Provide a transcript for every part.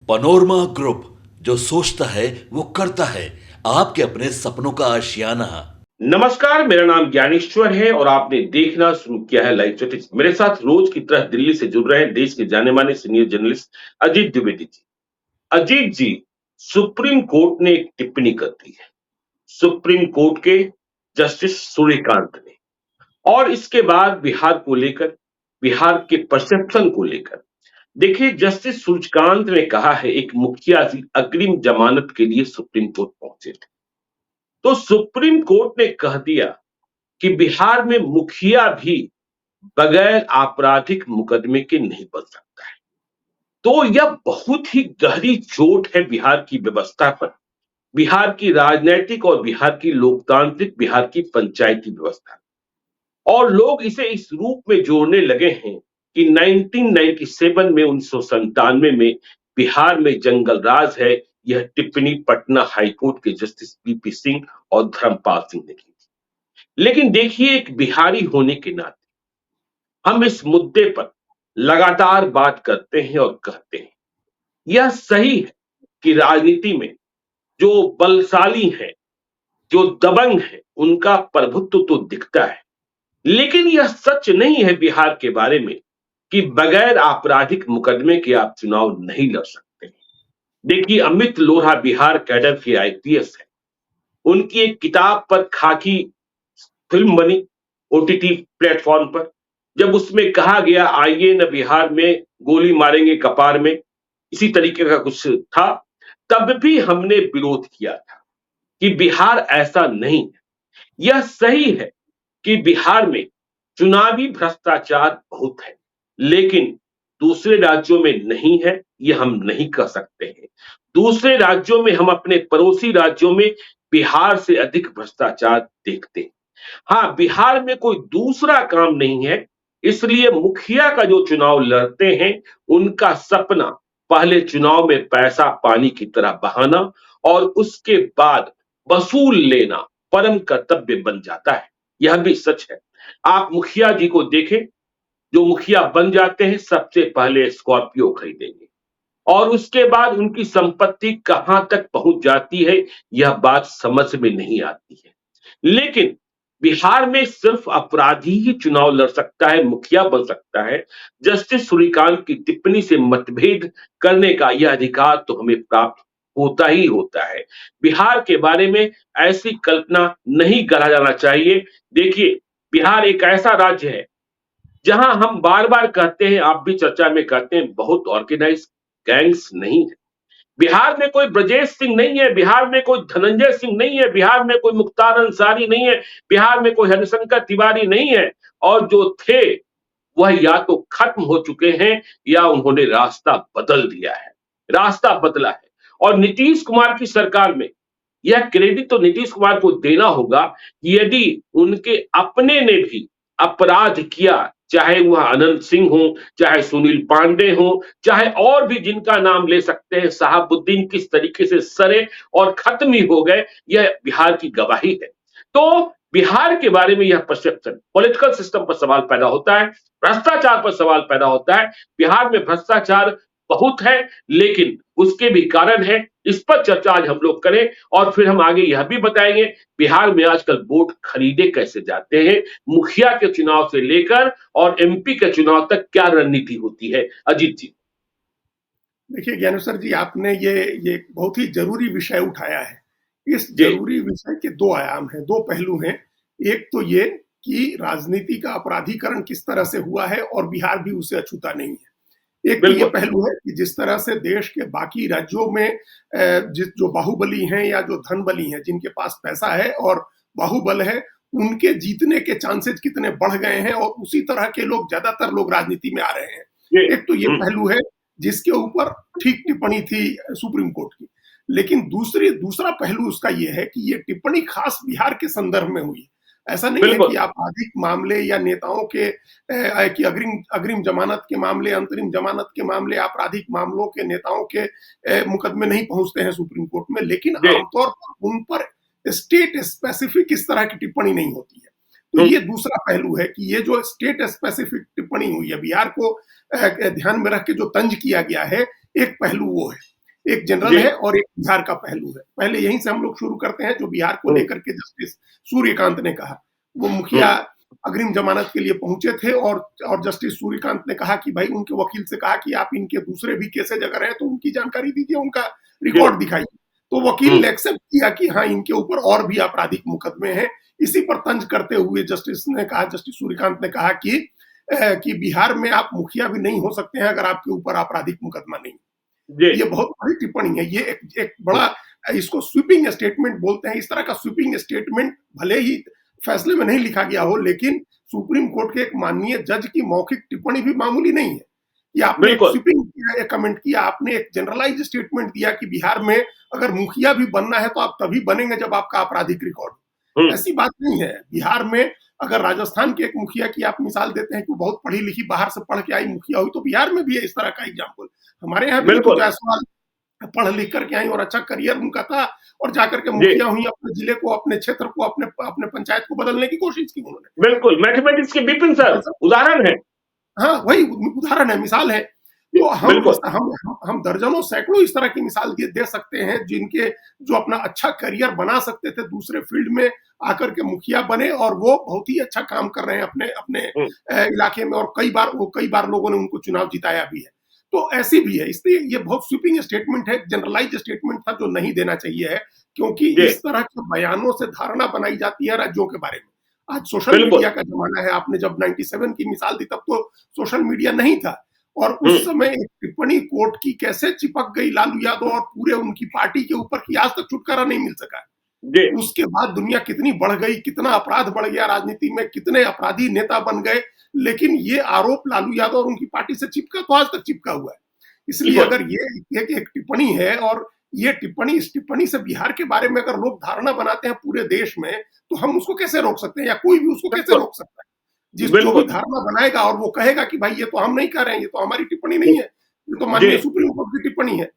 Panorama group, जो सोचता है वो करता है। आपके अपने सपनों का आशियाना। नमस्कार, मेरा नाम ज्ञानेश्वर है और आपने देखना शुरू किया है लाइव स्टैटिस्टिक्स। मेरे साथ रोज की तरह दिल्ली से जुड़ रहे हैं देश के जाने माने सीनियर जर्नलिस्ट अजीत द्विवेदी जी। अजीत जी, सुप्रीम कोर्ट ने एक टिप्पणी कर दी है, सुप्रीम कोर्ट के जस्टिस सूर्यकांत ने, और इसके बाद बिहार को लेकर, बिहार के परसेप्शन को लेकर, देखिए जस्टिस सूर्यकांत ने कहा है एक मुखिया जी अग्रिम जमानत के लिए सुप्रीम कोर्ट पहुंचे थे, तो सुप्रीम कोर्ट ने कह दिया कि बिहार में मुखिया भी बगैर आपराधिक मुकदमे के नहीं बन सकता है। तो यह बहुत ही गहरी चोट है बिहार की व्यवस्था पर, बिहार की राजनीतिक और बिहार की लोकतांत्रिक, बिहार की पंचायती व्यवस्था। और लोग इसे इस रूप में जोड़ने लगे हैं कि 1997 में 1997 में बिहार में जंगल राज है, यह टिप्पणी पटना हाईकोर्ट के जस्टिस पीपी सिंह और धर्मपाल सिंह ने की। लेकिन देखिए, एक बिहारी होने के नाते हम इस मुद्दे पर लगातार बात करते हैं और कहते हैं, यह सही है कि राजनीति में जो बलशाली है, जो दबंग है, उनका प्रभुत्व तो दिखता है, लेकिन यह सच नहीं है बिहार के बारे में कि बगैर आपराधिक मुकदमे के आप चुनाव नहीं लड़ सकते। देखिए, अमित लोढ़ा बिहार कैडर के आईपीएस है, उनकी एक किताब पर खाकी फिल्म बनी ओटीटी प्लेटफॉर्म पर, जब उसमें कहा गया आइए न बिहार में गोली मारेंगे कपार में, इसी तरीके का कुछ था, तब भी हमने विरोध किया था कि बिहार ऐसा नहीं है। यह सही है कि बिहार में चुनावी भ्रष्टाचार बहुत है, लेकिन दूसरे राज्यों में नहीं है, यह हम नहीं कह सकते हैं। दूसरे राज्यों में, हम अपने पड़ोसी राज्यों में बिहार से अधिक भ्रष्टाचार देखते हैं। हाँ, बिहार में कोई दूसरा काम नहीं है, इसलिए मुखिया का जो चुनाव लड़ते हैं, उनका सपना पहले चुनाव में पैसा पानी की तरह बहाना और उसके बाद वसूल लेना परम कर्तव्य बन जाता है। यह भी सच है। आप मुखिया जी को देखें, जो मुखिया बन जाते हैं सबसे पहले स्कॉर्पियो खरीदेंगे और उसके बाद उनकी संपत्ति कहां तक पहुंच जाती है, यह बात समझ में नहीं आती है। लेकिन बिहार में सिर्फ अपराधी ही चुनाव लड़ सकता है, मुखिया बन सकता है। जस्टिस सूर्यकांत की टिप्पणी से मतभेद करने का यह अधिकार तो हमें प्राप्त होता ही होता है। बिहार के बारे में ऐसी कल्पना नहीं करा जाना चाहिए। देखिए, बिहार एक ऐसा राज्य है जहां हम बार-बार कहते हैं, आप भी चर्चा में कहते हैं, बहुत ऑर्गेनाइज्ड गैंग्स नहीं है। बिहार में कोई ब्रजेश सिंह नहीं है, बिहार में कोई धनंजय सिंह नहीं है, बिहार में कोई मुख्तार अंसारी नहीं है, बिहार में कोई हरिशंकर तिवारी नहीं है, और जो थे वह या तो खत्म हो चुके हैं या उन्होंने रास्ता बदल दिया है, रास्ता बदला है। और नीतीश कुमार की सरकार में यह क्रेडिट तो नीतीश कुमार को देना होगा कि यदि उनके अपने ने भी अपराध किया, चाहे वह अनंत सिंह हो, चाहे सुनील पांडे हो, चाहे और भी जिनका नाम ले सकते हैं, शहाबुद्दीन किस तरीके से सरे और खत्म ही हो गए, यह बिहार की गवाही है। तो बिहार के बारे में यह परसेप्शन पॉलिटिकल सिस्टम पर सवाल पैदा होता है, भ्रष्टाचार पर सवाल पैदा होता है। बिहार में भ्रष्टाचार बहुत है, लेकिन उसके भी कारण है। इस पर चर्चा आज हम लोग करें और फिर हम आगे यह भी बताएंगे बिहार में आजकल वोट खरीदे कैसे जाते हैं, मुखिया के चुनाव से लेकर और एमपी के चुनाव तक क्या रणनीति होती है। अजीत जी। देखिए ज्ञानेश्वर जी, आपने ये बहुत ही जरूरी विषय उठाया है। इस जी जरूरी विषय के दो आयाम हैं, दो पहलू हैं। एक तो ये कि राजनीति का अपराधीकरण किस तरह से हुआ है और बिहार भी उसे अछूता नहीं है। एक तो ये बिल्कुल। पहलू है कि जिस तरह से देश के बाकी राज्यों में जो बाहुबली हैं या जो धनबली हैं, जिनके पास पैसा है और बाहुबल है, उनके जीतने के चांसेस कितने बढ़ गए हैं और उसी तरह के लोग, ज्यादातर लोग राजनीति में आ रहे हैं। जी। एक तो ये पहलू है जिसके ऊपर ठीक टिप्पणी थी सुप्रीम कोर्ट की। लेकिन दूसरा पहलू उसका ये है कि ये टिप्पणी खास बिहार के संदर्भ में हुई। ऐसा नहीं है बिल्कुल। कि आपराधिक मामले या नेताओं के कि अग्रिम जमानत के मामले, अंतरिम जमानत के मामले, आपराधिक मामलों के नेताओं के मुकदमे नहीं पहुंचते हैं सुप्रीम कोर्ट में, लेकिन जी। आमतौर पर उन पर स्टेट स्पेसिफिक इस तरह की टिप्पणी नहीं होती है। तो हम्म। ये दूसरा पहलू है कि ये जो स्टेट स्पेसिफिक टिप्पणी हुई है, बिहार को ध्यान में रख के जो तंज किया गया है, एक पहलू वो है। एक जनरल जी है और एक बिहार का पहलू है। पहले यहीं से हम लोग शुरू करते हैं, जो बिहार को हम्म, लेकर के जस्टिस सूर्यकांत ने कहा। वो मुखिया हम्म, अग्रिम जमानत के लिए पहुंचे थे और जस्टिस सूर्यकांत ने कहा कि भाई, उनके वकील से कहा कि आप इनके दूसरे भी केसेज अगर हैं तो उनकी जानकारी दीजिए, उनका जी रिकॉर्ड दिखाइए। तो वकील हम्म, ने एक्सेप्ट किया कि हाँ, इनके ऊपर और भी आपराधिक मुकदमे हैं। इसी पर तंज करते हुए जस्टिस सूर्यकांत ने कहा कि बिहार में आप मुखिया भी नहीं हो सकते हैं अगर आपके ऊपर आपराधिक मुकदमा नहीं। जी ये बहुत बड़ी टिप्पणी है। ये एक बड़ा, इसको स्वीपिंग स्टेटमेंट बोलते हैं। इस तरह का स्वीपिंग स्टेटमेंट भले ही फैसले में नहीं लिखा गया हो, लेकिन सुप्रीम कोर्ट के एक माननीय जज की मौखिक टिप्पणी भी मामूली नहीं है। कि आपने एक बिल्कुल स्वीपिंग किया, एक कमेंट किया, आपने एक जनरलाइज स्टेटमेंट दिया कि बिहार में अगर मुखिया भी बनना है तो आप तभी बनेंगे जब आपका आपराधिक रिकॉर्ड हो। हम्म, ऐसी बात नहीं है। बिहार में अगर राजस्थान के एक मुखिया की आप मिसाल देते हैं कि वो बहुत पढ़ी लिखी बाहर से पढ़ के आई मुखिया हुई, तो बिहार में भी है इस तरह का एग्जाम्पल। हमारे यहाँ भी ऋतु बिल्कुल जायसवाल पढ़ लिख करके आई और अच्छा करियर उनका था, और जाकर के जी मुखिया हुई, अपने जिले को, अपने क्षेत्र को, अपने अपने पंचायत को बदलने की कोशिश की उन्होंने। बिल्कुल मैथमेटिक्स के विपिन सर मतलब, उदाहरण है। हाँ, वही उदाहरण है, मिसाल है। जी, तो बिल्कुल हम दर्जनों सैकड़ों इस तरह की मिसाल दे सकते हैं, जो अपना अच्छा करियर बना सकते थे, दूसरे फील्ड में आकर के मुखिया बने और वो बहुत ही अच्छा काम कर रहे हैं अपने अपने हम्म, इलाके में, और कई बार लोगों ने उनको चुनाव जिताया भी है। तो ऐसी भी है, इसलिए ये बहुत स्वीपिंग स्टेटमेंट है, जनरलाइज स्टेटमेंट था जो नहीं देना चाहिए है, क्योंकि जी इस तरह के बयानों से धारणा बनाई जाती है राज्यों के बारे में। आज सोशल बिल्कुल मीडिया का जमाना है। आपने जब 97 की मिसाल दी तब तो सोशल मीडिया नहीं था, और उस हम्म, समय एक टिप्पणी कोर्ट की कैसे चिपक गई लालू यादव और पूरे उनकी पार्टी के ऊपर कि आज तक छुटकारा नहीं मिल सका। जी उसके बाद दुनिया कितनी बढ़ गई, कितना अपराध बढ़ गया राजनीति में, कितने अपराधी नेता बन गए, लेकिन ये आरोप लालू यादव और उनकी पार्टी से चिपका तो आज तक चिपका हुआ है। इसलिए बिल्कुल अगर ये एक टिप्पणी है, और ये टिप्पणी, इस टिप्पणी से बिहार के बारे में अगर लोग धारणा बनाते हैं पूरे देश में, तो हम उसको कैसे रोक सकते हैं, या कोई भी उसको कैसे बिल्कुल रोक सकता है? जो भी बिल्कुल धारणा बनाएगा और वो कहेगा कि भाई ये तो हम नहीं कर रहे हैं, ये तो हमारी टिप्पणी नहीं है, ये तो जी माननीय सुप्रीम कोर्ट की टिप्पणी है।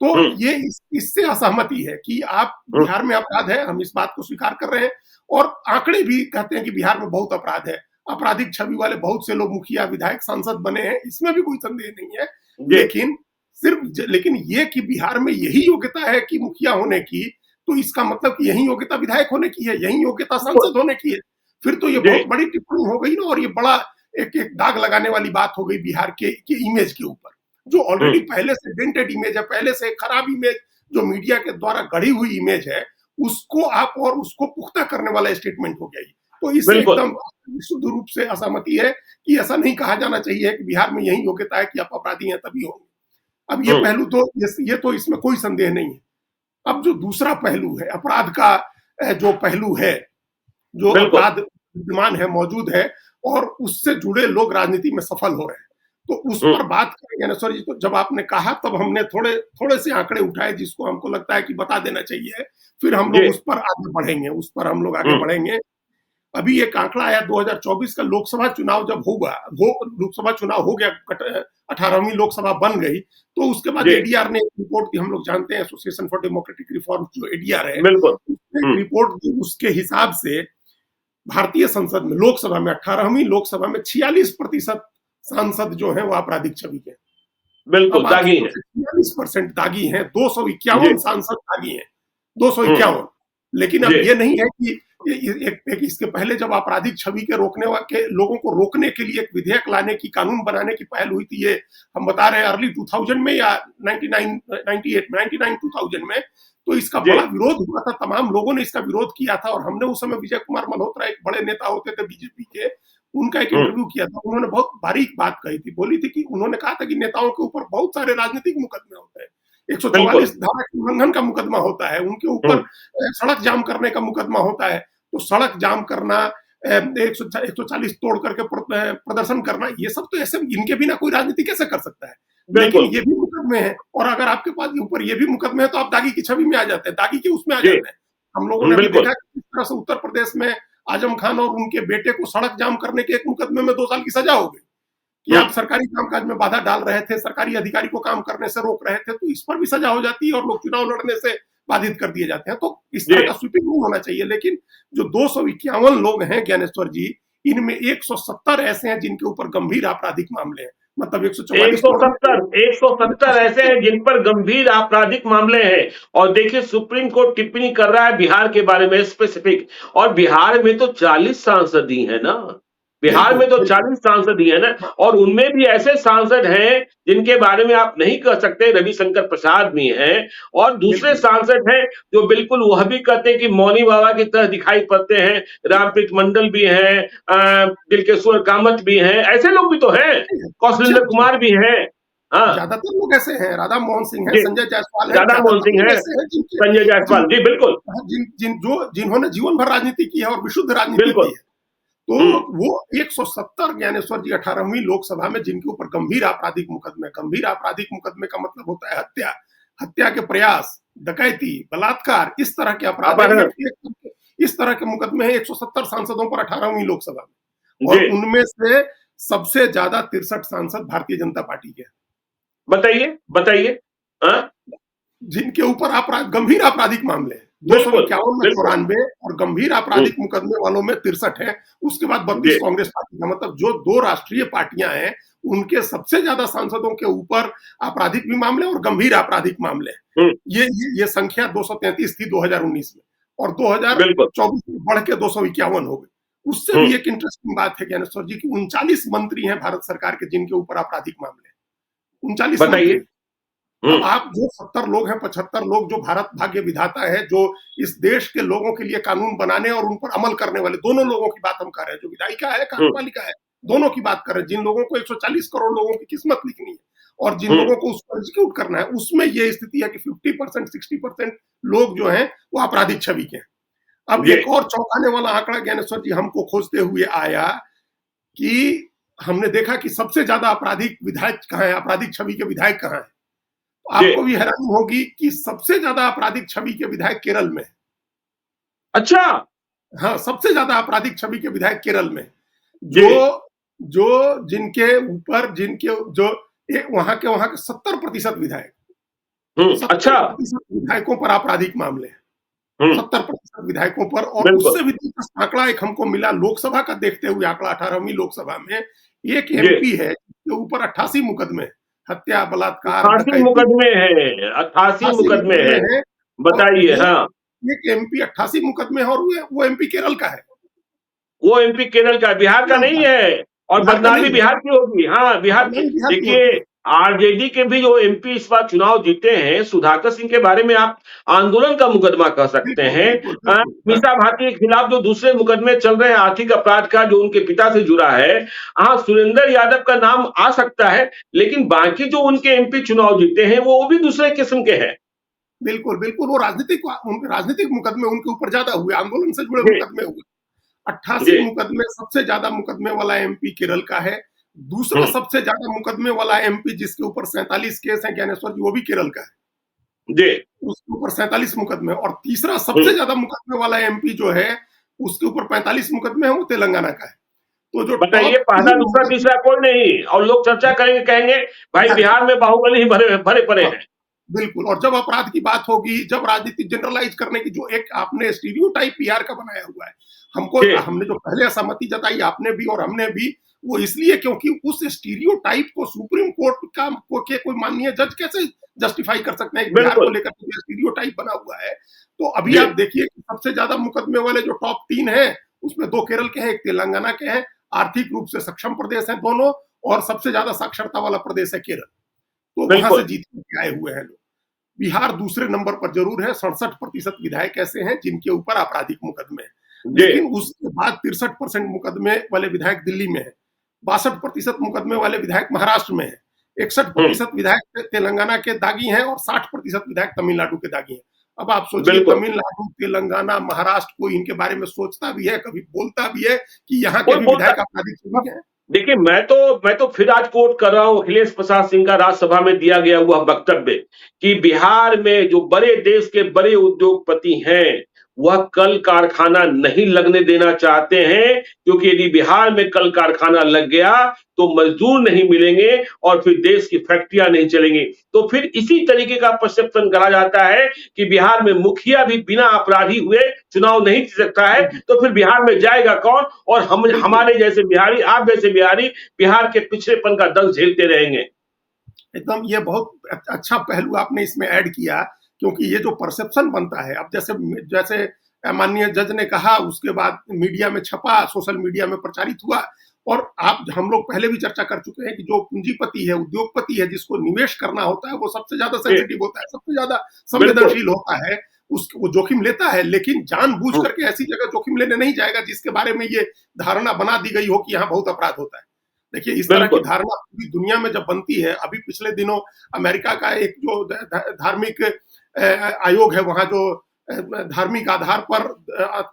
तो हम्म, ये इससे असहमति है कि आप, हम्म, बिहार में अपराध है, हम इस बात को स्वीकार कर रहे हैं, और आंकड़े भी कहते हैं कि बिहार में बहुत अपराध है। आपराधिक छवि वाले बहुत से लोग मुखिया, विधायक, सांसद बने हैं, इसमें भी कोई संदेह नहीं है। जी लेकिन लेकिन ये कि बिहार में यही योग्यता है कि मुखिया होने की, तो इसका मतलब कि यही योग्यता विधायक होने की है, यही योग्यता बिल्कुल सांसद होने की है। फिर तो ये जी बहुत बड़ी टिप्पणी हो गई ना, और ये बड़ा एक दाग लगाने वाली बात हो गई बिहार के इमेज के ऊपर, जो ऑलरेडी हम्म, पहले से डेंटेड इमेज है, पहले से खराब इमेज, जो मीडिया के द्वारा गढ़ी हुई इमेज है, उसको आप और उसको पुख्ता करने वाला स्टेटमेंट हो गया ये। तो इससे बिल्कुल एकदम शुद्ध रूप से असहमति है कि ऐसा नहीं कहा जाना चाहिए कि बिहार में यही योग्यता है कि आप अपराधी हैं तभी होंगे। अब ये हम्म, पहलू तो, ये तो इसमें कोई संदेह नहीं है। अब जो दूसरा पहलू है, अपराध का जो पहलू है, जो बिल्कुल अपराध विद्यमान है, मौजूद है, और उससे जुड़े लोग राजनीति में सफल हो रहे हैं, तो उस हम्म, पर बात करेंगे ना सर जी। तो जब आपने कहा तब हमने थोड़े थोड़े से आंकड़े उठाए जिसको हमको लगता है कि बता देना चाहिए, फिर हम जी लोग उस पर हम लोग आगे हम्म, बढ़ेंगे। अभी एक आंकड़ा आया 2024 का, लोकसभा चुनाव जब होगा, लोकसभा चुनाव हो गया, 18वीं लोकसभा बन गई, तो उसके बाद जी एडीआर ने एक रिपोर्ट दी, हम लोग जानते हैं एसोसिएशन फॉर डेमोक्रेटिक रिफॉर्म जो एडीआर है, बिल्कुल उसने एक हम्म, रिपोर्ट दी। उसके हिसाब से भारतीय संसद में, लोकसभा में, 18वीं लोकसभा में 46% सांसद जो है वो आपराधिक छवि के। बिल्कुल अब आप दागी है 46% दागी हैं, जी 251 सांसद दागी हैं, 251। लेकिन अब जी ये नहीं है कि एक इसके पहले जब आपराधिक छवि के के लोगों को रोकने के लिए एक विधेयक लाने की, कानून बनाने की पहल हुई थी, ये हम बता रहे हैं अर्ली 2000 में या 2000 में। तो इसका जी बड़ा विरोध हुआ था, तमाम लोगों ने इसका विरोध किया था, और हमने उस समय विजय कुमार मल्होत्रा, एक बड़े नेता होते थे बीजेपी के, उनका एक हम्म, इंटरव्यू किया था। उन्होंने बहुत बारीक बात कही थी, बोली थी कि उन्होंने कहा था कि नेताओं के ऊपर बहुत सारे राजनीतिक मुकदमे होते हैं, बिल्कुल 144 धारा के उल्लंघन का मुकदमा होता है, उनके ऊपर हम्म, सड़क जाम करने का मुकदमा होता है। तो सड़क जाम करना, 140 तोड़ करके प्रदर्शन करना, ये सब तो ऐसे, इनके बिना कोई राजनीति कैसे कर सकता है? लेकिन बिल्कुल ये भी मुकदमे हैं, और अगर आपके पास ऊपर ये भी मुकदमे हैं, तो आप दागी की छवि में आ जाते हैं, दागी के उसमें आ जी जाते हैं। हम लोगों ने अभी बिल्कुल देखा कि किस तरह से उत्तर प्रदेश में आजम खान और उनके बेटे को सड़क जाम करने के एक मुकदमे में 2 साल की सजा हो गई, कि आप सरकारी कामकाज में बाधा डाल रहे थे, सरकारी अधिकारी को काम करने से रोक रहे थे, तो इस पर भी सजा हो जाती है, और लोग चुनाव लड़ने से बाधित कर दिए जाते हैं। तो इस जी तरह का स्वीपिंग नहीं होना चाहिए। लेकिन जो 251 लोग हैं ज्ञानेश्वर जी, इनमें 170 ऐसे हैं जिनके ऊपर गंभीर आपराधिक मामले हैं। मतलब 144 करोड़ 170 ऐसे हैं जिन पर गंभीर आपराधिक मामले हैं। और देखिए सुप्रीम कोर्ट टिप्पणी कर रहा है बिहार के बारे में स्पेसिफिक, और बिहार में तो 40 सांसद ही है ना, बिहार बिल्कुल में तो बिल्कुल 40 सांसद ही है ना। हाँ, और उनमें भी ऐसे सांसद हैं जिनके बारे में आप नहीं कह सकते, रविशंकर प्रसाद भी हैं, और दूसरे बिल्कुल सांसद हैं जो बिल्कुल वह भी कहते हैं कि मौनी बाबा की तरह दिखाई पड़ते हैं। रामप्रीत मंडल भी हैं, दिलकिशोर कामत भी हैं, ऐसे लोग भी तो हैं, अच्छे कौशलेंद्र अच्छे कुमार भी हैं। हाँ ज्यादातर लोग ऐसे हैं, राधा मोहन सिंह है, जी, संजय जायसवाल है, राधा मोहन ज्यादातर सिंह लोग है, ऐसे हैं जिनके संजय जिन जायसवाल जी, बिल्कुल जिन जिन जो जिन्होंने जीवन भर राजनीति की है और विशुद्ध राजनीति की बिल्कुल। है। तो हम्म, वो 170 ज्ञानेश्वर जी 18वीं लोकसभा में जिनके ऊपर गंभीर आपराधिक मुकदमे का मतलब होता है हत्या, हत्या के प्रयास, डकैती, बलात्कार, इस तरह के अपराध हैं। अपहरण। इस तरह के मुकदमे हैं 170 सांसदों पर 18वीं लोकसभा में, जी, और उनमें से सबसे ज्यादा 63 सांसद भारतीय जनता पार्टी के हैं, बताइए बताइए। हाँ, जिनके ऊपर गंभीर आपराधिक मामले हैं। बिल्कुल 251 में बिल्कुल। 94 और गंभीर हम्म, आपराधिक मुकदमे वालों में 63 है। उसके बाद 32 जी, कांग्रेस पार्टी का, मतलब जो दो राष्ट्रीय पार्टियां हैं उनके सबसे ज्यादा सांसदों के ऊपर आपराधिक भी मामले और गंभीर आपराधिक मामले हैं। हम्म, ये संख्या 233 थी 2019 में, और बिल्कुल। 2024 में बढ़ के 251 हो गई। उससे भी हम्म, एक इंटरेस्टिंग बात है ज्ञानेश्वर जी की 39 मंत्री हैं भारत सरकार के जिनके ऊपर आपराधिक मामले हैं, 39 बताइए। मंत्री। अब हम्म, आप जो 70 लोग हैं, 75 लोग जो भारत भाग्य विधाता है, जो इस देश के लोगों के लिए कानून बनाने और उन पर अमल करने वाले, दोनों लोगों की बात हम कर रहे हैं, जो विधायिका है, हम्म, कार्यपालिका है, दोनों की बात कर रहे हैं। जिन लोगों को 140 करोड़ लोगों की किस्मत लिखनी है और जिन हम्म, लोगों को उसको एग्जीक्यूट करना है, उसमें ये स्थिति है कि 50% 60% लोग जो हैं वो आपराधिक छवि के हैं। अब जी, एक और चौंकाने वाला आंकड़ा ज्ञानेश्वर जी हमको खोजते हुए आया कि हमने देखा कि सबसे ज्यादा आपराधिक विधायक कहाँ है, आपराधिक छवि के विधायक कहाँ है। तो जी। आपको भी हैरानी होगी कि सबसे ज्यादा आपराधिक छवि के विधायक केरल में है। अच्छा। हाँ, सबसे ज्यादा आपराधिक छवि के विधायक केरल में है। जी। जो जो जिनके ऊपर जिनके जो वहां के 70% विधायक, सत्तर अच्छा। प्रतिशत विधायकों पर आपराधिक मामले हैं, हम्म, 70% विधायकों पर। और बिल्कुल। उससे भी दिलचस्प आंकड़ा एक हमको मिला लोकसभा का देखते हुए आंकड़ा, 18वीं लोकसभा में एक जी, एमपी है जिसके ऊपर 88 मुकदमे हैं, हत्या, बलात्कार, 88 डकैती, मुकदमे हैं, 88 88 मुकदमे मुकदमे हैं। हैं। और बताइए। वो हाँ, एक एमपी 88 मुकदमे है, और वो एमपी केरल का है, वो एमपी केरल का, बिहार का केरल नहीं का, है। और बिहार का बदनामी नहीं है, बिहार की होगी। हाँ, बिहार की। बदनामी बिहार की देखिए, होती है। आरजेडी के भी जो एमपी इस बार चुनाव जीते हैं, सुधाकर सिंह के बारे में आप आंदोलन का मुकदमा कह सकते बिल्कुल हैं। बिल्कुल बिल्कुल हाँ, मीसा भारती के खिलाफ जो दूसरे मुकदमे चल रहे हैं आर्थिक अपराध का, जो उनके पिता से जुड़ा है, हाँ, सुरेंद्र यादव का नाम आ सकता है, लेकिन बाकी जो उनके एमपी चुनाव जीते हैं वो भी दूसरे किस्म के हैं। बिल्कुल बिल्कुल। वो राजनीतिक मुकदमे उनके ऊपर ज्यादा हुए, आंदोलन से जुड़े जी, मुकदमे हुए। 88 जी। मुकदमे, सबसे ज्यादा मुकदमे वाला एमपी केरल का है। दूसरा हम्म, सबसे ज्यादा मुकदमे वाला एमपी जिसके ऊपर 47 केस हैं ज्ञानेश्वर जी, वो भी केरल का है, जी। उसके ऊपर 47 मुकदमे। और तीसरा सबसे हम्म, ज्यादा मुकदमे वाला एमपी जो है उसके ऊपर 45 मुकदमे हैं, वो तेलंगाना का है। तो जो बताइए, टॉप पहला 3 दूसरा मुकदमे तीसरा कोई नहीं, और लोग चर्चा करेंगे, कहेंगे भाई बिहार के, बिहार में बाहुबली ही भरे भरे पड़े हाँ, हैं। बिल्कुल। और जब अपराध की बात होगी, जब राजनीति जनरलाइज करने की, जो एक आपने स्टीरियोटाइप बिहार का बनाया हुआ है, जी, हमने जो पहले असहमति जताई, आपने भी और हमने भी, वो इसलिए क्योंकि उस स्टीरियोटाइप को सुप्रीम कोर्ट का के कोई माननीय जज कैसे जस्टिफाई कर सकते हैं, बिहार को बिल्कुल। लेकर के स्टीरियोटाइप बना हुआ है। तो अभी जी, आप देखिए कि सबसे ज्यादा मुकदमे वाले जो टॉप 3 हैं, उसमें 2 केरल के हैं, एक तेलंगाना के हैं, आर्थिक रूप से सक्षम प्रदेश हैं दोनों, और सबसे ज्यादा साक्षरता वाला प्रदेश है केरल। तो वहां से बिल्कुल। जीत के आए हुए हैं लोग। बिहार दूसरे नंबर पर जरूर है, 67% विधायक ऐसे हैं जिनके ऊपर आपराधिक मुकदमे हैं, जी, लेकिन उसके बाद 63% मुकदमे वाले विधायक दिल्ली में है, 62% मुकदमे वाले विधायक महाराष्ट्र में है, हम्म, 61% विधायक तेलंगाना के दागी हैं, और 60% विधायक तमिलनाडु के दागी हैं। अब आप सोचिए, बिल्कुल। तमिलनाडु, तेलंगाना, महाराष्ट्र, कोई इनके बारे में सोचता भी है, कभी बोलता भी है कि यहाँ के कोई भी बोलता, विधायक आपराधिक छवि के हैं? देखिए, मैं तो फिर आज कोट कर रहा हूं अखिलेश प्रसाद सिंह का राज्यसभा में दिया गया हुआ वक्तव्य, कि बिहार में जो बड़े देश के बड़े उद्योगपति हैं, वह कल कारखाना नहीं लगने देना चाहते हैं, क्योंकि यदि बिहार में कल कारखाना लग गया तो मजदूर नहीं मिलेंगे और फिर देश की फैक्ट्रियां नहीं चलेंगी। तो फिर इसी तरीके का परसेप्शन करा जाता है कि बिहार में मुखिया भी बिना अपराधी हुए चुनाव नहीं जीत सकता है, तो फिर बिहार में जाएगा कौन? और हम हमारे जैसे बिहारी, आप जैसे बिहारी बिहार के पिछड़ेपन का दर्द झेलते रहेंगे। एकदम ये बहुत अच्छा पहलू आपने इसमें ऐड किया, क्योंकि ये जो परसेप्शन बनता है, अब जैसे जैसे माननीय जज ने कहा, उसके बाद मीडिया में छपा, सोशल मीडिया में प्रचारित हुआ, और आप हम लोग पहले भी चर्चा कर चुके हैं कि जो पूंजीपति है, उद्योगपति है, जिसको निवेश करना होता है, वो सबसे ज्यादा सेंसिटिव होता है, सबसे ज्यादा संवेदनशील होता है, वो जोखिम लेता है, लेकिन जानबूझ करके ऐसी जगह जोखिम लेने नहीं जाएगा जिसके बारे में ये धारणा बना दी गई हो कि यहाँ बहुत अपराध होता है। देखिए, इस तरह की धारणा पूरी दुनिया में जब बनती है, अभी पिछले दिनों अमेरिका का एक जो धार्मिक आयोग है, वहां जो धार्मिक आधार पर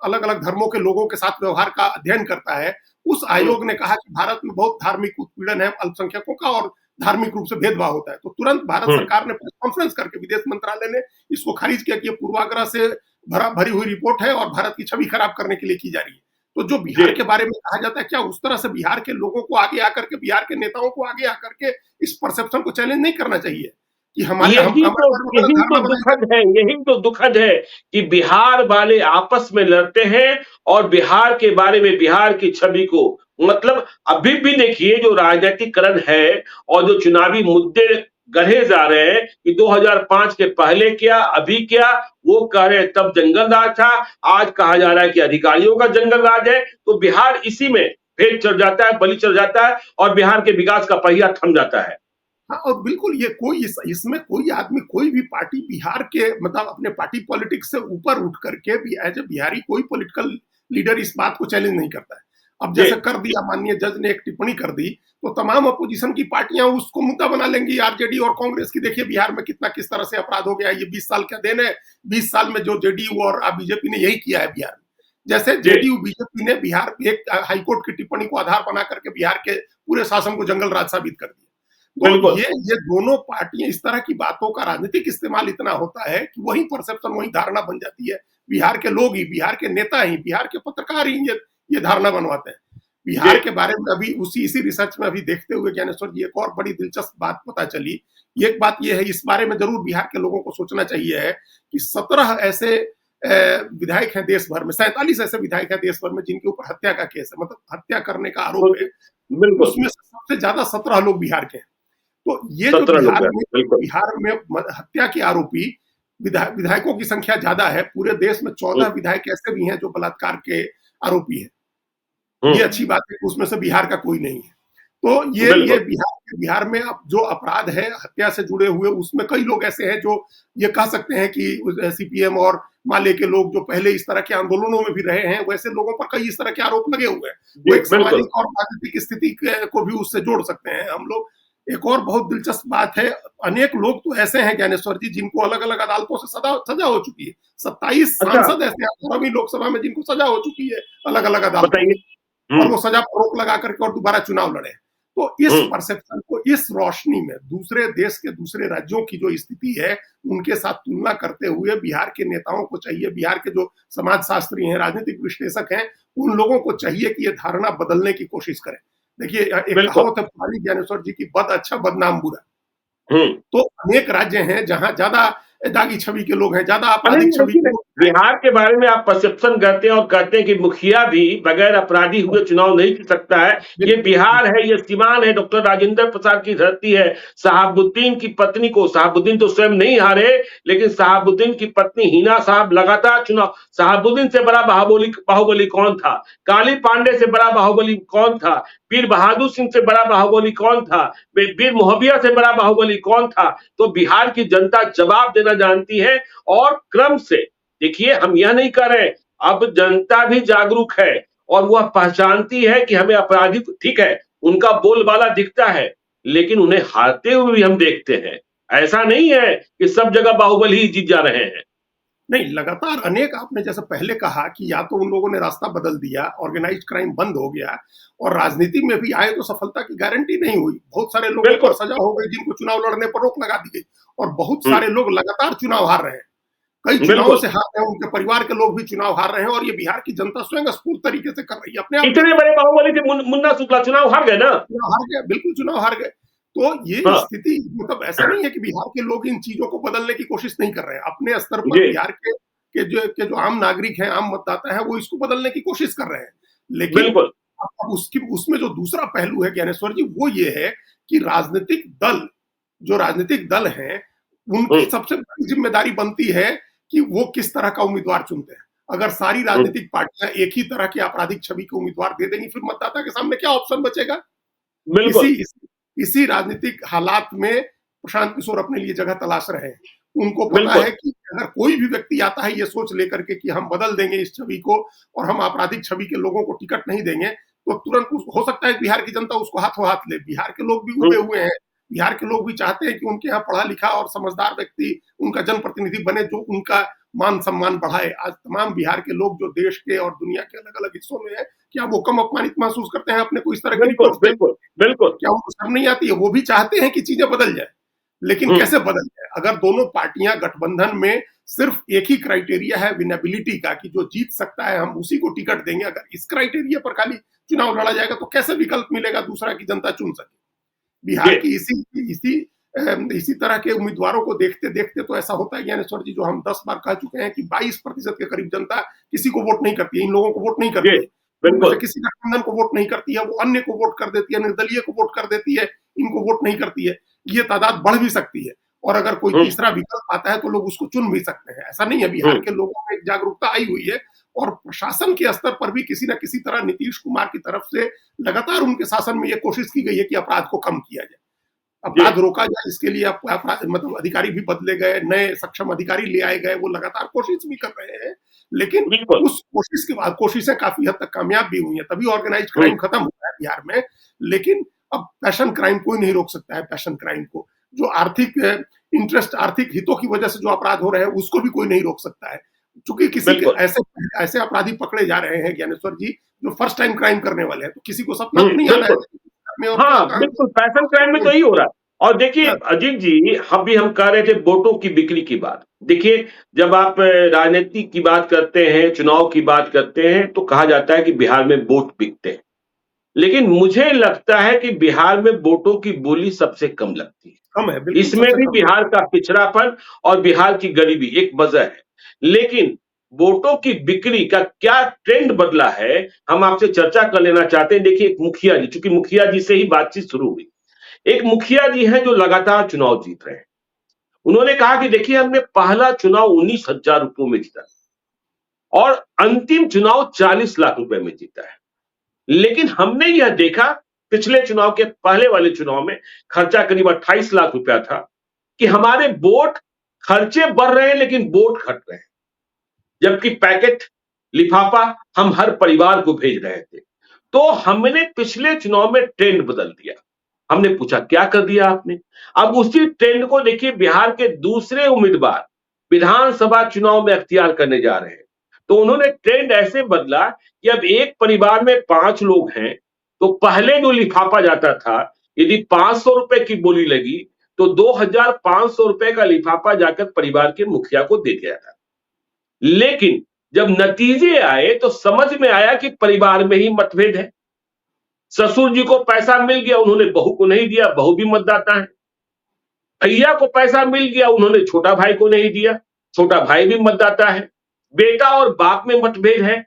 अलग अलग धर्मों के लोगों के साथ व्यवहार का अध्ययन करता है, उस आयोग ने कहा कि भारत में बहुत धार्मिक उत्पीड़न है अल्पसंख्यकों का, और धार्मिक रूप से भेदभाव होता है। तो तुरंत भारत सरकार ने प्रेस कॉन्फ्रेंस करके विदेश मंत्रालय ने इसको खारिज किया कि ये पूर्वाग्रह से भरी हुई रिपोर्ट है और भारत की छवि खराब करने के लिए की जा रही है। तो जो बिहार के बारे में कहा जाता है, क्या उस तरह से बिहार के लोगों को आगे आकर के, बिहार के नेताओं को आगे आकर के इस परसेप्शन को चैलेंज नहीं करना चाहिए कि हमारे यही तो दुखद है, यही तो दुखद है कि बिहार वाले आपस में लड़ते हैं और बिहार के बारे में, बिहार की छवि को, मतलब अभी भी देखिए जो राजनीतिकरण है और जो चुनावी मुद्दे गढ़े जा रहे हैं कि 2005 के पहले क्या, अभी क्या, वो कह रहे हैं तब जंगल राज था, आज कहा जा रहा है कि अधिकारियों का जंगल राज है। तो बिहार इसी में भेद चढ़ जाता है, बलि चढ़ जाता है और बिहार के विकास का पहिया थम जाता है। हाँ, और बिल्कुल ये कोई इसमें कोई आदमी, कोई भी पार्टी बिहार के मतलब अपने पार्टी पॉलिटिक्स से ऊपर उठ करके भी एज ए बिहारी कोई पॉलिटिकल लीडर इस बात को चैलेंज नहीं करता है। अब जैसे कर दिया, माननीय जज ने एक टिप्पणी कर दी, तो तमाम अपोजिशन की पार्टियां उसको मुद्दा बना लेंगी, आरजेडी और कांग्रेस की। देखिए बिहार में किस तरह से अपराध हो गया, ये 20 साल का देन है। 20 साल में जो जेडीयू और बीजेपी ने यही किया है बिहार में। जैसे जेडीयू बीजेपी ने बिहार एक हाईकोर्ट की टिप्पणी को आधार बना करके बिहार के पूरे शासन को जंगल राज साबित कर दिया। तो ये दोनों पार्टियां, इस तरह की बातों का राजनीतिक इस्तेमाल इतना होता है कि वही परसेप्शन, वही धारणा बन जाती है। बिहार के लोग ही, बिहार के नेता ही, बिहार के पत्रकार ही ये धारणा बनवाते हैं बिहार के बारे में। अभी इसी रिसर्च में अभी देखते हुए ज्ञानेश्वर जी, एक और बड़ी दिलचस्प बात पता चली। एक बात यह है, इस बारे में जरूर बिहार के लोगों को सोचना चाहिए है कि 17 ऐसे विधायक हैं देश भर में, 47 ऐसे विधायक हैं देश भर में जिनके ऊपर हत्या का केस है, मतलब हत्या करने का आरोप है। उसमें सबसे ज्यादा 17 लोग बिहार के हैं। तो ये जो बिहार में हत्या के आरोपी विधायकों की संख्या ज्यादा है। पूरे देश में 14 विधायक ऐसे भी हैं जो बलात्कार के आरोपी हैं। ये अच्छी बात है कि उसमें से बिहार का कोई नहीं है। तो ये बिहार में अब जो अपराध है हत्या से जुड़े हुए, उसमें कई लोग ऐसे हैं जो ये कह सकते हैं कि सीपीएम और माले के लोग जो पहले इस तरह के आंदोलनों में भी रहे हैं, वैसे लोगों पर कई इस तरह के आरोप लगे हुए हैं। वो एक सामाजिक और राजनीतिक स्थिति को भी उससे जोड़ सकते हैं हम लोग। एक और बहुत दिलचस्प बात है, अनेक लोग तो ऐसे हैं ज्ञानेश्वर जी जिनको अलग अलग अदालतों से सजा हो चुकी है। 27 सांसद ऐसे हैं अभी लोकसभा में जिनको सजा हो चुकी है अलग अलग अदालतों में, और वो सजा पर रोक लगा करके और दोबारा चुनाव लड़े। तो इस परसेप्शन को इस रोशनी में दूसरे देश के दूसरे राज्यों की जो स्थिति है उनके साथ तुलना करते हुए बिहार के नेताओं को चाहिए, बिहार के जो समाजशास्त्री हैं, राजनीतिक विश्लेषक हैं, उन लोगों को चाहिए कि ये धारणा बदलने की कोशिश करें। देखिए, एक कहावत है पुरानी ज्ञानेश्वर जी की, बद अच्छा बदनाम बुरा। तो अनेक राज्य हैं जहां ज्यादा दागी छवि के लोग हैं, ज्यादा आपराधिक छवि के लोग। बिहार के बारे में आप परसेप्शन करते हैं और कहते हैं कि मुखिया भी बगैर अपराधी हुए चुनाव नहीं जीत सकता है। ये बिहार है, ये सीमान है, डॉक्टर राजेंद्र प्रसाद की धरती है। शहाबुद्दीन की पत्नी को, शहाबुद्दीन तो स्वयं नहीं हारे, लेकिन शहाबुद्दीन की पत्नी हिना साहब लगातार चुनाव। शहाबुद्दीन से बड़ा बाहुबली कौन था? काली पांडे से बड़ा बाहुबली कौन था? पीर बहादुर सिंह से बड़ा बाहुबली कौन था? पीर मोहबिया से बड़ा बाहुबली कौन था? तो बिहार की जनता जवाब देना जानती है। और क्रम से देखिए, हम यह नहीं कर रहे, अब जनता भी जागरूक है और वह पहचानती है कि हमें अपराधी, ठीक है, उनका बोलबाला दिखता है, लेकिन उन्हें हारते हुए भी हम देखते हैं। ऐसा नहीं है कि सब जगह बाहुबली ही जीत जा रहे हैं। नहीं, लगातार अनेक, आपने जैसे पहले कहा कि या तो उन लोगों ने रास्ता बदल दिया, ऑर्गेनाइज्ड क्राइम बंद हो गया, और राजनीति में भी आए तो सफलता की गारंटी नहीं हुई। बहुत सारे लोगों पर सजा हो गई जिनको चुनाव लड़ने पर रोक लगा दी गई, और बहुत सारे लोग लगातार चुनाव हार रहे हैं, कई चुनावों से हार रहे हैं, उनके परिवार के लोग भी चुनाव हार रहे हैं, और ये बिहार की जनता स्वयं स्फूर्त तरीके से कर रही है अपने आप। इतने बड़े बाहुबली थे मुन्ना शुक्ला, चुनाव हार गए ना, हार गए, बिल्कुल चुनाव हार गए। तो ये स्थिति, मतलब ऐसा नहीं है कि बिहार के लोग इन चीजों को बदलने की कोशिश नहीं कर रहे हैं। अपने स्तर पर बिहार के के जो आम नागरिक हैं, आम मतदाता हैं, वो इसको बदलने की कोशिश कर रहे हैं। लेकिन बिल्कुल। अब उसकी उसमें जो दूसरा पहलू है ज्ञानेश्वर जी, वो ये है कि जो राजनीतिक दल हैं, उनकी हम्म, सबसे बड़ी जिम्मेदारी बनती है कि वो किस तरह का उम्मीदवार चुनते हैं। अगर सारी हम्म, राजनीतिक पार्टियां एक ही तरह की आपराधिक छवि के उम्मीदवार दे देंगी, फिर मतदाता के सामने क्या ऑप्शन बचेगा? इसी बिल्कुल। इसी इसी राजनीतिक हालात में प्रशांत किशोर अपने लिए जगह तलाश रहे हैं। उनको पता बिल्कुल। है कि अगर कोई भी व्यक्ति आता है ये सोच लेकर के कि हम बदल देंगे इस छवि को और हम आपराधिक छवि के लोगों को टिकट नहीं देंगे, तो तुरंत हो सकता है बिहार की जनता उसको हाथों हाथ ले। बिहार के लोग भी उबे हम्म, हुए हैं। बिहार के लोग भी चाहते हैं कि उनके यहाँ पढ़ा लिखा और समझदार व्यक्ति उनका जनप्रतिनिधि बने, जो उनका मान सम्मान बढ़ाए। आज तमाम बिहार के लोग जो देश के और दुनिया के अलग अलग हिस्सों में है, क्या वो कम अपमानित महसूस करते हैं अपने को इस तरह की बिल्कुल। रिपोर्ट? बिल्कुल। बिल्कुल। क्या उनको शर्म नहीं आती है? वो भी चाहते हैं कि चीजें बदल जाए, लेकिन हम्म, कैसे बदल जाए? अगर दोनों पार्टियां गठबंधन में सिर्फ एक ही क्राइटेरिया है विनेबिलिटी का, कि जो जीत सकता है हम उसी को टिकट देंगे, अगर इस क्राइटेरिया पर खाली चुनाव लड़ा जाएगा तो कैसे विकल्प मिलेगा दूसरा की जनता चुन सके? बिहार जी। की इसी तरह के उम्मीदवारों को देखते देखते तो ऐसा होता है ज्ञानेश्वर जी, जो हम 10 बार कह चुके हैं कि 22% के करीब जनता किसी को वोट नहीं करती है, इन लोगों को वोट नहीं जी। करती है। उनमें से बिल्कुल। किसी गठबंधन को वोट नहीं करती है, वो अन्य को वोट कर देती है, निर्दलीय को वोट कर देती है, इनको वोट नहीं करती है। ये तादाद बढ़ भी सकती है और अगर कोई हम्म, तीसरा विकल्प आता है तो लोग उसको चुन भी सकते हैं। ऐसा नहीं है, बिहार हम्म, के लोगों में एक जागरूकता आई हुई है और प्रशासन के स्तर पर भी किसी न किसी तरह नीतीश कुमार की तरफ से लगातार उनके शासन में ये कोशिश की गई है कि अपराध को कम किया जाए, जी। अपराध रोका जाए। इसके लिए अपराध मतलब अधिकारी भी बदले गए, नए सक्षम अधिकारी ले आए गए, वो लगातार कोशिश भी कर रहे हैं। लेकिन बिल्कुल। उस कोशिश के बाद कोशिशें काफी हद तक कामयाब भी हुई हैं, तभी ऑर्गेनाइज्ड हम्म, क्राइम खत्म हुआ है बिहार में। लेकिन अब पैशन क्राइम कोई नहीं रोक सकता है। पैशन क्राइम को, जो आर्थिक इंटरेस्ट, आर्थिक हितों की वजह से जो अपराध हो रहे हैं, उसको भी कोई नहीं रोक सकता है। चूंकि किसी के बिल्कुल। ऐसे ऐसे अपराधी पकड़े जा रहे हैं ज्ञानेश्वर जी, जो फर्स्ट टाइम क्राइम करने वाले हैं, तो किसी को सपना तो नहीं आना है बिल्कुल। में और हाँ, कहाँ बिल्कुल, पैशन क्राइम में तो यही हो रहा है। और देखिए अजीत जी, हम कह रहे थे वोटों की बिक्री की बात। देखिए, जब आप राजनीति की बात करते हैं, चुनाव की बात करते हैं, तो कहा जाता है कि बिहार में वोट बिकते हैं। लेकिन मुझे लगता है कि बिहार में वोटों की बोली सबसे कम लगती है। कम है, बिल्कुल इसमें सबसे भी कम। बिहार का पिछड़ापन और बिहार की गरीबी एक वजह है। लेकिन वोटों की बिक्री का क्या ट्रेंड बदला है, हम आपसे चर्चा कर लेना चाहते हैं। देखिए, एक मुखिया जी, चूंकि मुखिया जी से ही बातचीत शुरू हुई। एक मुखिया जी हैं जो लगातार चुनाव जीत रहे हैं। उन्होंने कहा कि देखिए, हमने पहला चुनाव 19,000 रुपयों में जीता और अंतिम चुनाव 40 लाख रुपए में जीता है। लेकिन हमने यह देखा, पिछले चुनाव के पहले वाले चुनाव में खर्चा करीब 28 लाख रुपया था, कि हमारे वोट खर्चे बढ़ रहे हैं लेकिन वोट घट रहे हैं। जबकि पैकेट लिफाफा हम हर परिवार को भेज रहे थे। तो हमने पिछले चुनाव में ट्रेंड बदल दिया। हमने पूछा क्या कर दिया आपने? अब उसी ट्रेंड को देखिए, बिहार के दूसरे उम्मीदवार विधानसभा चुनाव में अख्तियार करने जा रहे हैं। तो उन्होंने ट्रेंड ऐसे बदला कि अब एक परिवार में 5 लोग हैं, तो पहले जो लिफाफा जाता था, यदि 500 रुपए की बोली लगी, तो 2,500 रुपए का लिफाफा जाकर परिवार के मुखिया को दे दिया था। लेकिन जब नतीजे आए तो समझ में आया कि परिवार में ही मतभेद है। ससुर जी को पैसा मिल गया, उन्होंने बहू को नहीं दिया, बहू भी मतदाता है। भैया को पैसा मिल गया, उन्होंने छोटा भाई को नहीं दिया, छोटा भाई भी मतदाता है। बेटा और बाप में मतभेद है।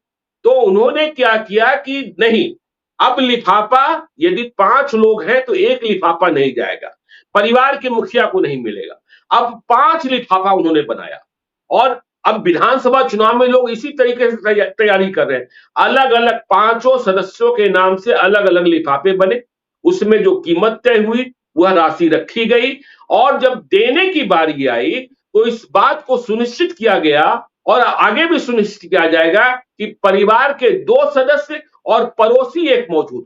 तो उन्होंने क्या किया कि नहीं, अब लिफाफा यदि 5 लोग हैं तो एक लिफाफा नहीं जाएगा, परिवार के मुखिया को नहीं मिलेगा। अब 5 लिफाफा उन्होंने बनाया और अब विधानसभा चुनाव में लोग इसी तरीके से तैयारी कर रहे हैं। अलग अलग पांचों सदस्यों के नाम से अलग अलग लिफाफे बने, उसमें जो कीमत तय हुई वह राशि रखी गई और जब देने की बारी आई तो इस बात को सुनिश्चित किया गया और आगे भी सुनिश्चित किया जाएगा कि परिवार के 2 सदस्य और पड़ोसी एक मौजूद,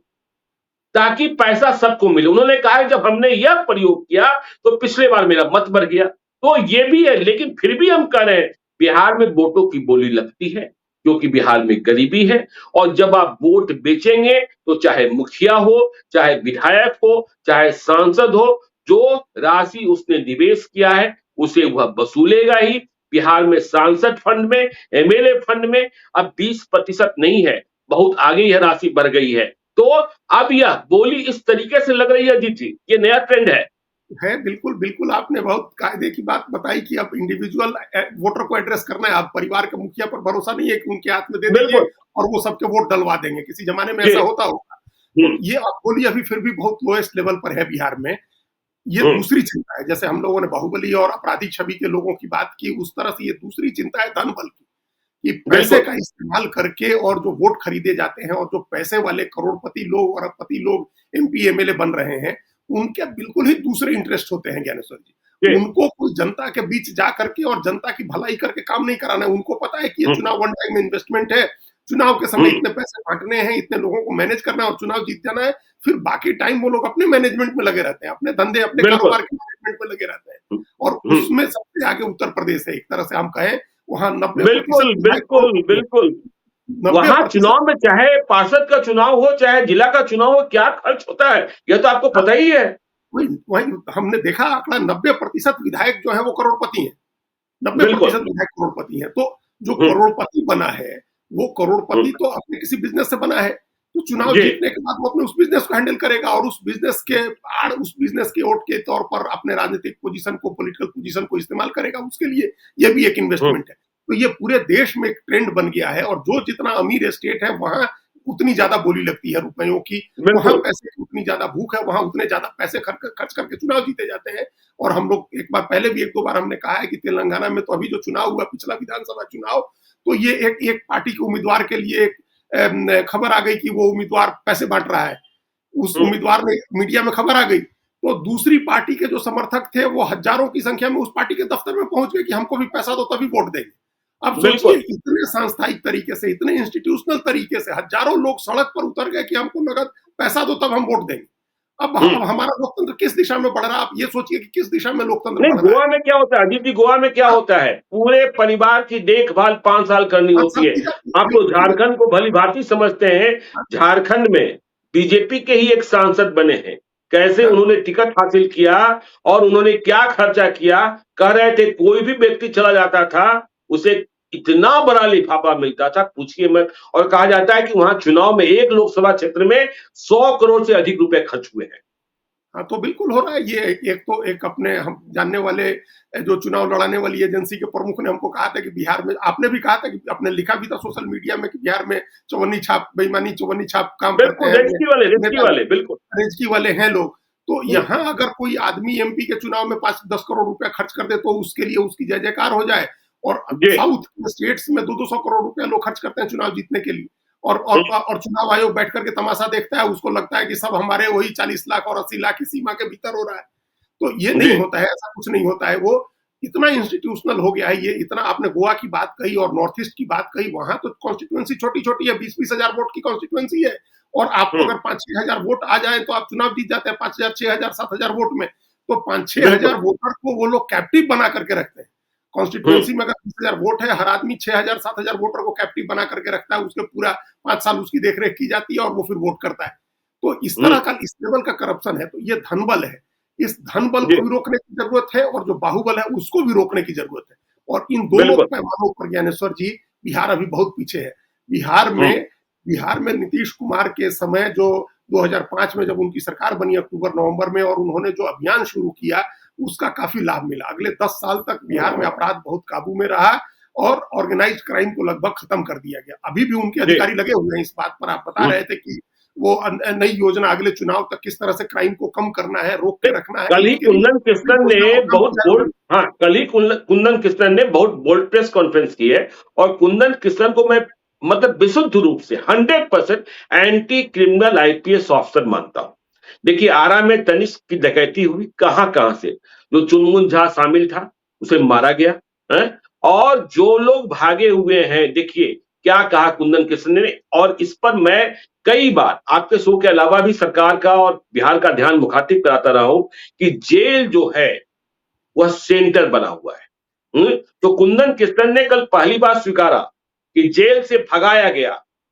ताकि पैसा सबको मिले। उन्होंने कहा है जब हमने यह प्रयोग किया तो पिछले बार मेरा मत बढ़ गया। तो ये भी है, लेकिन फिर भी हम कह रहे हैं बिहार में वोटों की बोली लगती है क्योंकि बिहार में गरीबी है। और जब आप वोट बेचेंगे तो चाहे मुखिया हो, चाहे विधायक हो, चाहे सांसद हो, जो राशि उसने निवेश किया है उसे वह वसूलेगा ही। बिहार में सांसद फंड में, एमएलए फंड में अब 20% नहीं है, बहुत आगे यह राशि बढ़ गई है। तो अब यह बोली इस तरीके से लग रही है, जी जी, ये नया ट्रेंड है। है, बिल्कुल, बिल्कुल आपने बहुत कायदे की बात बताई कि अब इंडिविजुअल वोटर को एड्रेस करना है, आप परिवार के मुखिया पर भरोसा नहीं है कि उनके हाथ में दे दीजिए बिल्कुल। और वो सबके वोट डलवा देंगे, किसी ज़माने में जी। ऐसा होता होगा। तो हुँ, ये आप बोलिए अभी फिर भी बहुत लोएस्ट लेवल पर है बिहार में। ये हुँ, दूसरी चिंता है, जैसे हम लोगों ने बाहुबली और आपराधिक छवि के लोगों की बात की, उस तरह से ये दूसरी चिंता है धन बल की, कि पैसे बिल्कुल, का इस्तेमाल करके और जो वोट खरीदे जाते हैं और जो पैसे वाले करोड़पति लोग, अरबपति लोग एमपी, एमएलए बन रहे हैं, उनके बिल्कुल ही दूसरे इंटरेस्ट होते हैं ज्ञानेश्वर जी। जी, उनको कोई जनता के बीच जा करके और जनता की भलाई करके काम नहीं कराना है, उनको पता है कि ये हुँ, चुनाव वन टाइम इन्वेस्टमेंट है, चुनाव के समय हुँ, इतने पैसे बाँटने हैं, इतने लोगों को मैनेज करना है और चुनाव जीत जाना है, फिर बाकी टाइम वो लोग अपने मैनेजमेंट में लगे रहते हैं, अपने धंधे, अपने बिल्कुल। कारोबार के मैनेजमेंट में लगे रहते हैं। हुँ, और हुँ, उसमें सबसे आगे उत्तर प्रदेश है, एक तरह से हम कहें, वहाँ 90% बिल्कुल, विधायक बिल्कुल, करोड़पति हैं, बिल्कुल। वहाँ 90% चुनाव में चाहे पार्षद का चुनाव हो, चाहे जिला का चुनाव हो, क्या खर्च होता है, ये तो आपको हाँ, पता ही है। वही वही हमने देखा आंकड़ा 90% विधायक जो हैं वो करोड़पति हैं। बिल्कुल। 90% विधायक करोड़पति हैं। तो जो हुँ, करोड़पति बना है, वो हुँ, करोड़पति तो अपने किसी बिज़नेस से बना है। तो चुनाव जी, जीतने के बाद वो अपने उस बिज़नेस को हैंडल करेगा और उस बिज़नेस के वोट के तौर पर अपने राजनीतिक पोज़ीशन को, पॉलिटिकल पोज़ीशन को इस्तेमाल करेगा उसके लिए। ये भी एक हुँ, इन्वेस्टमेंट है। तो ये पूरे देश में एक ट्रेंड बन गया है और जो जितना अमीर स्टेट है, वहाँ उतनी ज़्यादा बोली लगती है रुपयों की। वहाँ बिल्कुल। पैसे की उतनी ज़्यादा भूख है, वहाँ उतने ज़्यादा पैसे खर्च करके चुनाव जीते जाते हैं। और हम लोग एक बार पहले भी 1-2 बार हमने कहा है कि तेलंगाना में तो अभी जो चुनाव हुआ, पिछला विधानसभा चुनाव, तो ये एक एक पार्टी के उम्मीदवार के लिए एक खबर आ गई कि वो उम्मीदवार पैसे बाँट रहा है। उस हुँ, उम्मीदवार ने मीडिया में खबर आ गई, तो दूसरी पार्टी के जो समर्थक थे, वो हज़ारों की संख्या में उस पार्टी के दफ्तर में पहुँच गए कि हमको भी पैसा दो तभी वोट देंगे। अब सोचिए बिल्कुल। इतने सांस्थायिक तरीके से, इतने इंस्टीट्यूशनल तरीके से हज़ारों लोग सड़क पर उतर गए कि हमको नकद पैसा दो तब हम वोट देंगे। हुँ। अब हमारा लोकतंत्र किस दिशा में बढ़ रहा है, आप ये सोचिए कि किस दिशा में लोकतंत्र नहीं, बढ़ रहा है। गोवा में क्या होता है अजीत जी, गोवा में क्या हाँ, होता है, पूरे परिवार की देखभाल 5 साल करनी 5 होती साल है। की जाती है, आप तो बिल्कुल, बिल्कुल। झारखंड को भली-भांति समझते हैं, हाँ, झारखंड में बीजेपी के ही एक सांसद बने हैं। कैसे हाँ, उन्होंने टिकट हासिल किया और उन्होंने क्या खर्चा किया, कह रहे थे कोई भी व्यक्ति चला जाता था, उसे इतना बड़ा लिफाफा मिलता था, पूछिए मत। और कहा जाता है कि वहाँ चुनाव में एक लोकसभा क्षेत्र में 100 करोड़ से अधिक रुपए खर्च हुए हैं। हाँ, तो बिल्कुल हो रहा है ये। एक तो एक अपने हम जानने वाले जो चुनाव लड़ाने वाली एजेंसी के प्रमुख ने हमको कहा था कि बिहार में, आपने भी कहा था कि आपने लिखा भी था सोशल मीडिया में कि बिहार में चौवन्नी छाप बेईमानी, चौवन्नी छाप काम करते बिल्कुल, हैं रेज़की नेता, वाले, बिल्कुल। रेजकी वाले हैं लोग। तो हुँ, यहाँ अगर कोई आदमी एमपी के चुनाव में 5-10 करोड़ रुपया खर्च कर दे तो उसके लिए उसकी जय जयकार हो जाए। और जी। साउथ के स्टेट्स में 200-200 करोड़ रुपया लोग खर्च करते हैं चुनाव जीतने के लिए। हुँ, और चुनाव आयोग बैठ करके तमाशा देखता है, उसको लगता है कि सब हमारे वही 40 लाख और 80 लाख की सीमा के भीतर हो रहा है। तो ये जी, नहीं होता है, ऐसा कुछ नहीं होता है। वो इतना इंस्टीट्यूशनल हो गया है ये, इतना आपने गोवा की बात कही और नॉर्थ ईस्ट की बात कही, वहाँ तो कॉन्स्टिट्यूएंसी छोटी-छोटी है, 20-20 हज़ार वोट की कॉन्स्टिट्यूएंसी है और आपको हुँ, अगर 5-6 हज़ार वोट आ जाए तो आप चुनाव जीत जाते हैं 5 हज़ार, 6 हज़ार, 7 हज़ार वोट में। तो 5-6 बिल्कुल। हज़ार वोटर को वो लोग कैप्टिव बना करके रखते हैं। हुँ, कॉन्स्टिट्यूएंसी में अगर 20 हज़ार वोट है, हर आदमी 6 हज़ार, 7 हज़ार वोटर को कैप्टिव बना करके रखता है, उसके पूरा 5 साल उसकी देख-रेख की जाती है और वो फिर वोट करता है। तो इस हुँ, तरह का, इस लेवल का करप्शन है, तो ये धनबल है। इस धन बल जी, को भी रोकने की जरूरत है और जो बाहुबल है उसको भी रोकने की जरूरत है। और इन दोनों बिल्कुल। पैमानों पर ज्ञानेश्वर जी बिहार अभी बहुत पीछे है। बिहार हुँ, में बिहार में नीतीश कुमार के समय जो 2005 में जब उनकी सरकार बनी अक्टूबर-नवंबर में और उन्होंने जो अभियान शुरू किया, उसका काफ़ी लाभ मिला। अगले 10 साल तक बिहार में अपराध बहुत काबू में रहा और ऑर्गेनाइज्ड क्राइम को लगभग खत्म कर दिया गया। अभी भी उनके जी, अधिकारी लगे हुए हैं इस बात पर। आप बता हुँ। रहे थे कि वो नई योजना अगले चुनाव तक किस तरह से क्राइम को कम करना है, रोक के नहीं, रखना है, कल ही इसके लिए कुंदन कृष्णन योजना ने पर काम बहुत किया है बोल्ड उन्होंने। हाँ, कल ही कुंदन कृष्णन ने बहुत बोल्ड प्रेस कॉन्फ्रेंस की है और कुंदन कृष्णन को मैं मतलब विशुद्ध रूप से 100% एंटी क्रिमिनल आईपीएस ऑफिसर मानता हूँ। देखिए, आरा में तनिष्क की डकैती हुई, कहाँ-कहाँ से। जो चुनमुन झा शामिल था, उसे मारा गया, हैं? और जो लोग भागे हुए हैं, देखिए, क्या कहा कुंदन कृष्ण ने और इस पर मैं कई बार आपके शो के अलावा भी सरकार का और बिहार का ध्यान मुखातिब कराता रहा हूं कि जेल जो है वह सेंटर बना हुआ है। तो कुंदन कृष्णन ने कल पहली बार स्वीकारा कि जेल से भगाया गया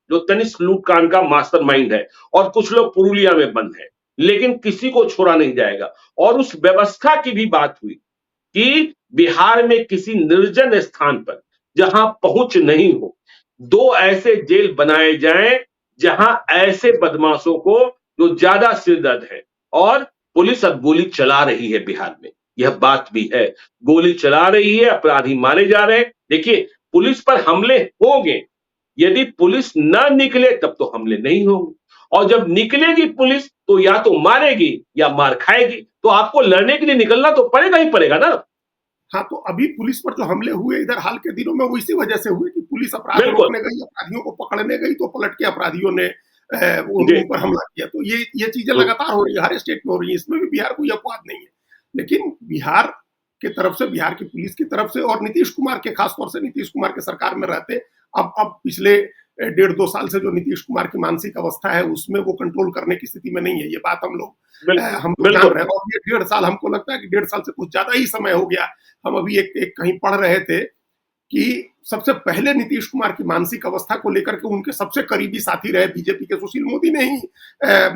जो तनिष्क लूटकांड का मास्टरमाइंड है और कुछ लोग पुरुलिया में बंद है, लेकिन किसी को छोड़ा नहीं जाएगा। और उस व्यवस्था की भी बात हुई कि बिहार में किसी निर्जन स्थान पर जहां पहुंच नहीं हो, 2 ऐसे जेल बनाए जाएं जहां ऐसे बदमाशों को जो ज्यादा सिरदर्द है और पुलिस अब गोली चला रही है बिहार में, यह बात भी है। गोली चला रही है, अपराधी मारे जा रहे हैं। देखिए, पुलिस पर हमले होंगे, यदि पुलिस ना निकले तब तो हमले नहीं होंगे, और जब निकलेगी पुलिस तो या तो मारेगी या मार खाएगी, तो आपको लड़ने के लिए निकलना तो पड़ेगा ही पड़ेगा ना। हाँ, तो अभी पुलिस पर जो हमले हुए इधर हाल के दिनों में वो इसी वजह से हुए कि पुलिस अपराध बिल्कुल। रोकने गई, अपराधियों को पकड़ने गई तो पलट के अपराधियों ने जी। उन पर हमला किया। तो ये चीजें लगातार हो रही है, हर स्टेट में हो रही है, इसमें भी बिहार कोई अपवाद नहीं है। लेकिन बिहार की तरफ से, बिहार की पुलिस की तरफ से और नीतीश कुमार के, खासतौर से नीतीश कुमार के सरकार में रहते अब पिछले 1.5-2 साल से जो नीतीश कुमार की मानसिक अवस्था है उसमें वो कंट्रोल करने की स्थिति में नहीं है। ये बात हम लोग जान बिल्कुल। रहे हैं, और ये 1.5 साल हमको लगता है कि 1.5 साल से कुछ ज्यादा ही समय हो गया। हम अभी एक कहीं पढ़ रहे थे कि सबसे पहले नीतीश कुमार की मानसिक अवस्था को लेकर के उनके सबसे करीबी साथी रहे बीजेपी के सुशील मोदी ने ही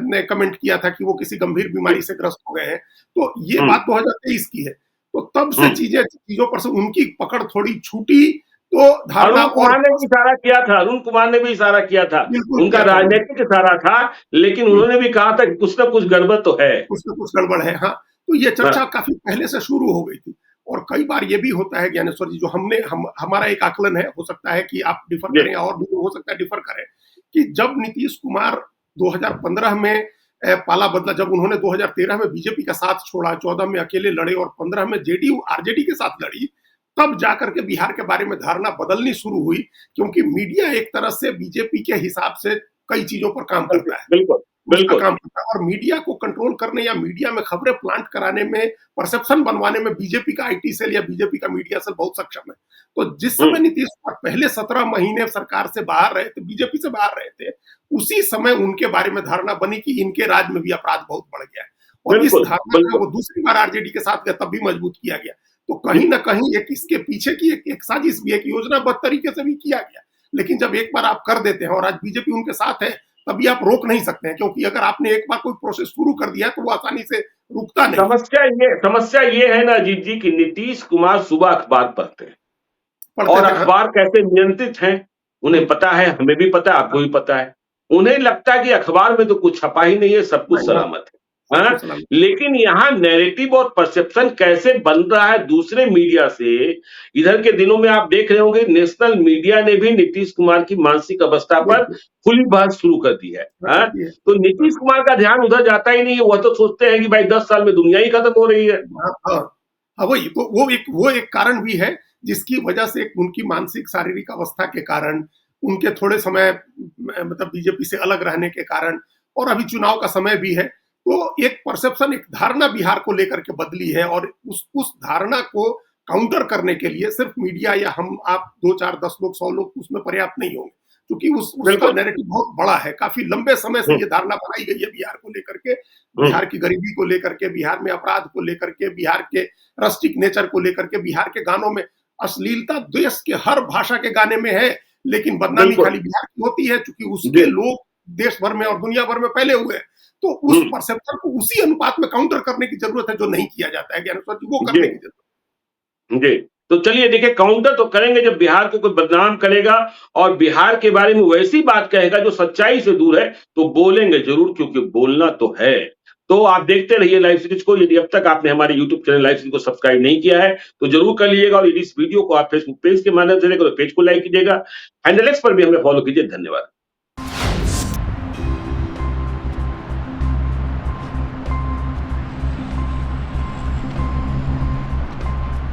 ने कमेंट किया था कि वो किसी गंभीर बीमारी से ग्रस्त हो गए हैं। तो ये बात 2023 की है। तो तब से चीजों पर से उनकी पकड़ थोड़ी छूटी, तो धारणा अरुण कुमार ने भी इशारा किया था, अरुण कुमार ने भी इशारा किया था। बिल्कुल उनका किया था। राजनीतिक इशारा था, लेकिन उन्होंने भी कहा था कि कुछ ना कुछ गड़बड़ तो है। कुछ न कुछ गड़बड़ है। हाँ, तो ये चर्चा हाँ। काफी पहले से शुरू हो गई थी। और कई बार ये भी होता है ज्ञानेश्वर जी, जो हमारा एक आकलन है, हो सकता है कि आप डिफर जी। करें और भी हो सकता है डिफर करें, कि जब नीतीश कुमार 2015 में पाला बदला, जब उन्होंने 2013 में बीजेपी का साथ छोड़ा, 14 में अकेले लड़े और 15 में जेडीयू आरजेडी के साथ लड़ी, तब जाकर के बिहार के बारे में धारणा बदलनी शुरू हुई, क्योंकि मीडिया एक तरह से बीजेपी के हिसाब से कई चीजों पर काम करता है। बिल्कुल, बिल्कुल। काम करता है, और मीडिया को कंट्रोल करने या मीडिया में खबरें प्लांट कराने में, परसेप्शन बनवाने में बीजेपी का आईटी सेल या बीजेपी का मीडिया सेल बहुत सक्षम है। तो जिस समय नीतीश कुमार पहले 17 महीने सरकार से बाहर रहे थे, बीजेपी से बाहर रहे थे, उसी समय उनके बारे में धारणा बनी कि इनके राज में भी अपराध बहुत बढ़ गया है, और इस धारणा को वो दूसरी बार आरजेडी के साथ गए तब भी मजबूत किया गया। तो कहीं ना कहीं एक इसके पीछे की एक साजिश भी है, कि योजनाबद्ध तरीके से भी किया गया। लेकिन जब एक बार आप कर देते हैं और आज बीजेपी उनके साथ है, तभी आप रोक नहीं सकते हैं, क्योंकि अगर आपने एक बार कोई प्रोसेस शुरू कर दिया तो वो आसानी से रुकता नहीं। समस्या ये है ना अजीत जी, कि नीतीश कुमार सुबह अखबार पढ़ते हैं, और हैं। अखबार कैसे नियंत्रित हैं उन्हें पता है, हमें भी पता है, आपको भी पता है। उन्हें लगता है कि अखबार में तो कुछ छपा ही नहीं है, सब कुछ सलामत है। हाँ? लेकिन यहाँ नैरेटिव और परसेप्शन कैसे बन रहा है दूसरे मीडिया से। इधर के दिनों में आप देख रहे होंगे, नेशनल मीडिया ने भी नीतीश कुमार की मानसिक अवस्था पर खुली बहस शुरू कर दी है। हाँ? तो नीतीश कुमार का ध्यान उधर जाता ही नहीं है, वह तो सोचते हैं कि भाई 10 साल में दुनिया ही खत्म हो रही है। वही तो वो एक कारण भी है, जिसकी वजह से उनकी मानसिक शारीरिक अवस्था के कारण, उनके थोड़े समय मतलब बीजेपी से अलग रहने के कारण, और अभी चुनाव का समय भी है, तो एक परसेप्शन, एक धारणा बिहार को लेकर के बदली है। और उस धारणा को काउंटर करने के लिए सिर्फ मीडिया या हम आप 2, 4, 10 लोग, 100 लोग उसमें पर्याप्त नहीं होंगे, क्योंकि उसका नैरेटिव बहुत बड़ा है। काफी लंबे समय से ये धारणा बनाई गई है बिहार को लेकर के, बिहार की गरीबी को लेकर के, बिहार में अपराध को लेकर के, बिहार के रस्टिक नेचर को लेकर के। बिहार के गानों में अश्लीलता देश के हर भाषा के गाने में है, लेकिन बदनामी खाली बिहार की होती है, क्योंकि उसके लोग देश भर में और दुनिया भर में फैले हुए हैं। तो उस परसेप्शन को उसी अनुपात में काउंटर करने की जरूरत है, जो नहीं किया जाता है ज्ञानेश्वर जी, वो करने की जरूरत है। तो चलिए देखिए, काउंटर तो करेंगे जब बिहार को कोई बदनाम करेगा और बिहार के बारे में वैसी बात कहेगा जो सच्चाई से दूर है, तो बोलेंगे जरूर, क्योंकि बोलना तो है। तो आप देखते रहिए लाइव सीरीज को। यदि अब तक आपने हमारे यूट्यूब चैनल लाइव सीरीज को सब्सक्राइब नहीं किया है तो जरूर कर लीजिएगा, और यदि इस वीडियो को आप फेसबुक पेज के माध्यम से देखो तो पेज को लाइक कीजिएगा, हैंडल एक्स पर भी हमें फॉलो कीजिए। धन्यवाद।